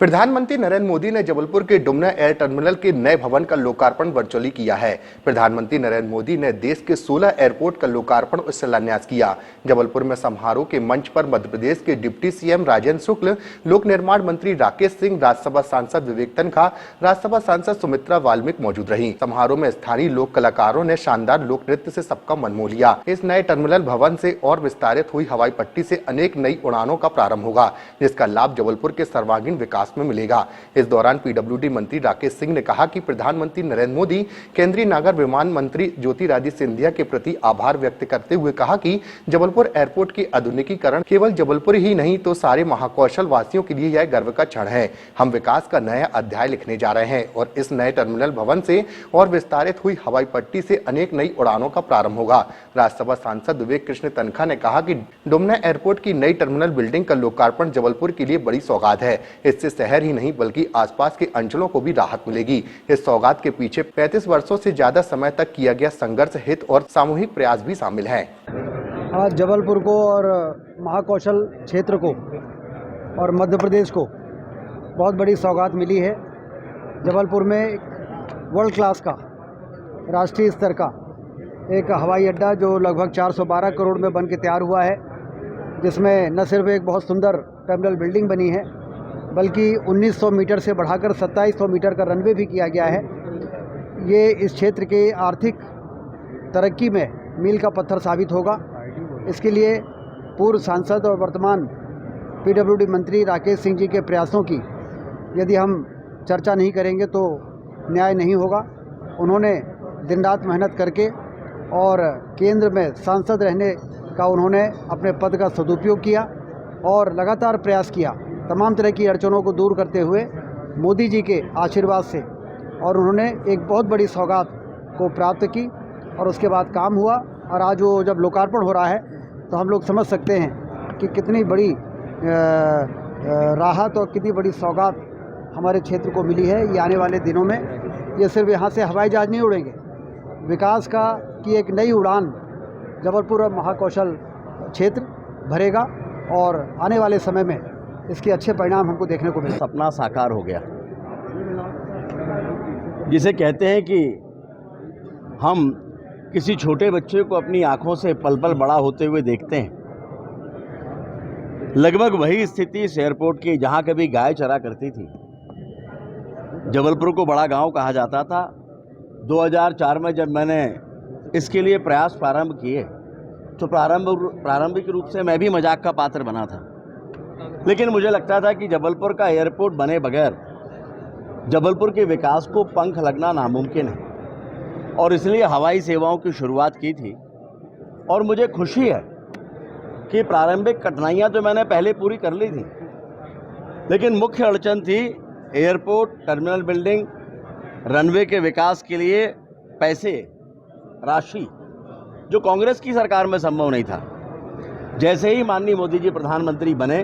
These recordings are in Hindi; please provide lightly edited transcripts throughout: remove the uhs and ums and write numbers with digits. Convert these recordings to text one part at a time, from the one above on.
प्रधानमंत्री नरेंद्र मोदी ने जबलपुर के डुमना एयर टर्मिनल के नए भवन का लोकार्पण वर्चुअली किया है। प्रधानमंत्री नरेंद्र मोदी ने देश के 16 एयरपोर्ट का लोकार्पण और शिलान्यास किया। जबलपुर में समारोह के मंच पर मध्य प्रदेश के डिप्टी सीएम राजेंद्र शुक्ल, लोक निर्माण मंत्री राकेश सिंह, राज्यसभा सांसद विवेक तन्खा, राज्यसभा सांसद सुमित्रा वाल्मीकि मौजूद रही। समारोह में स्थानीय लोक कलाकारों ने शानदार लोक नृत्य से सबका मन मोह लिया। इस नए टर्मिनल भवन से और विस्तारित हुई हवाई पट्टी से अनेक नई उड़ानों का प्रारंभ होगा, जिसका लाभ जबलपुर के सर्वांगीण विकास में मिलेगा। इस दौरान पीडब्ल्यूडी मंत्री राकेश सिंह ने कहा कि प्रधानमंत्री नरेंद्र मोदी केंद्रीय नागर विमान मंत्री ज्योतिरादित्य सिंधिया के प्रति आभार व्यक्त करते हुए कहा कि जबलपुर एयरपोर्ट की आधुनिकीकरण केवल जबलपुर ही नहीं तो सारे महाकौशल वासियों के लिए यह गर्व का क्षण है। हम विकास का नया अध्याय लिखने जा रहे हैं और इस नए टर्मिनल भवन से और विस्तारित हुई हवाई पट्टी से अनेक नई उड़ानों का प्रारंभ होगा। राज्यसभा सांसद विवेक कृष्ण तन्खा ने कहा कि डुमना एयरपोर्ट की नई टर्मिनल बिल्डिंग का लोकार्पण जबलपुर के लिए बड़ी सौगात है। इससे शहर ही नहीं बल्कि आसपास के अंचलों को भी राहत मिलेगी। इस सौगात के पीछे 35 वर्षों से ज्यादा समय तक किया गया संघर्ष, हित और सामूहिक प्रयास भी शामिल हैं। आज जबलपुर को और महाकौशल क्षेत्र को और मध्य प्रदेश को बहुत बड़ी सौगात मिली है। जबलपुर में एक वर्ल्ड क्लास का राष्ट्रीय स्तर का एक हवाई अड्डा जो लगभग 412 करोड़ में बन के तैयार हुआ है, जिसमें न सिर्फ एक बहुत सुंदर टर्मिनल बिल्डिंग बनी है बल्कि 1900 मीटर से बढ़ाकर 2700 मीटर का रनवे भी किया गया है। ये इस क्षेत्र के आर्थिक तरक्की में मील का पत्थर साबित होगा। इसके लिए पूर्व सांसद और वर्तमान पीडब्ल्यूडी मंत्री राकेश सिंह जी के प्रयासों की यदि हम चर्चा नहीं करेंगे तो न्याय नहीं होगा। उन्होंने दिन रात मेहनत करके और केंद्र में सांसद रहने का उन्होंने अपने पद का सदुपयोग किया और लगातार प्रयास किया तमाम तरह की अड़चनों को दूर करते हुए मोदी जी के आशीर्वाद से, और उन्होंने एक बहुत बड़ी सौगात को प्राप्त की और उसके बाद काम हुआ। और आज वो जब लोकार्पण हो रहा है तो हम लोग समझ सकते हैं कि कितनी बड़ी राहत और कितनी बड़ी सौगात हमारे क्षेत्र को मिली है। ये आने वाले दिनों में ये सिर्फ यहाँ से हवाई जहाज़ नहीं उड़ेंगे, विकास की एक नई उड़ान जबलपुर और महाकौशल क्षेत्र भरेगा और आने वाले समय में इसके अच्छे परिणाम हमको देखने को मिले। सपना साकार हो गया, जिसे कहते हैं कि हम किसी छोटे बच्चे को अपनी आंखों से पल पल बड़ा होते हुए देखते हैं। लगभग वही स्थिति इस एयरपोर्ट की, जहां कभी गाय चरा करती थी। जबलपुर को बड़ा गांव कहा जाता था। 2004 में जब मैंने इसके लिए प्रयास प्रारंभ किए तो प्रारंभिक रूप से मैं भी मजाक का पात्र बना था, लेकिन मुझे लगता था कि जबलपुर का एयरपोर्ट बने बगैर जबलपुर के विकास को पंख लगना नामुमकिन है, और इसलिए हवाई सेवाओं की शुरुआत की थी। और मुझे खुशी है कि प्रारंभिक कठिनाइयां तो मैंने पहले पूरी कर ली थी, लेकिन मुख्य अड़चन थी एयरपोर्ट, टर्मिनल बिल्डिंग, रनवे के विकास के लिए पैसे, राशि, जो कांग्रेस की सरकार में संभव नहीं था। जैसे ही माननीय मोदी जी प्रधानमंत्री बने,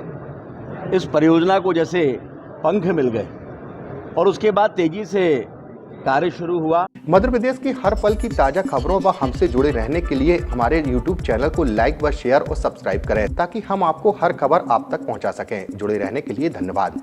इस परियोजना को जैसे पंख मिल गए और उसके बाद तेजी से कार्य शुरू हुआ। मध्य प्रदेश की हर पल की ताजा खबरों व हमसे जुड़े रहने के लिए हमारे YouTube चैनल को लाइक व शेयर और सब्सक्राइब करें, ताकि हम आपको हर खबर आप तक पहुंचा सकें। जुड़े रहने के लिए धन्यवाद।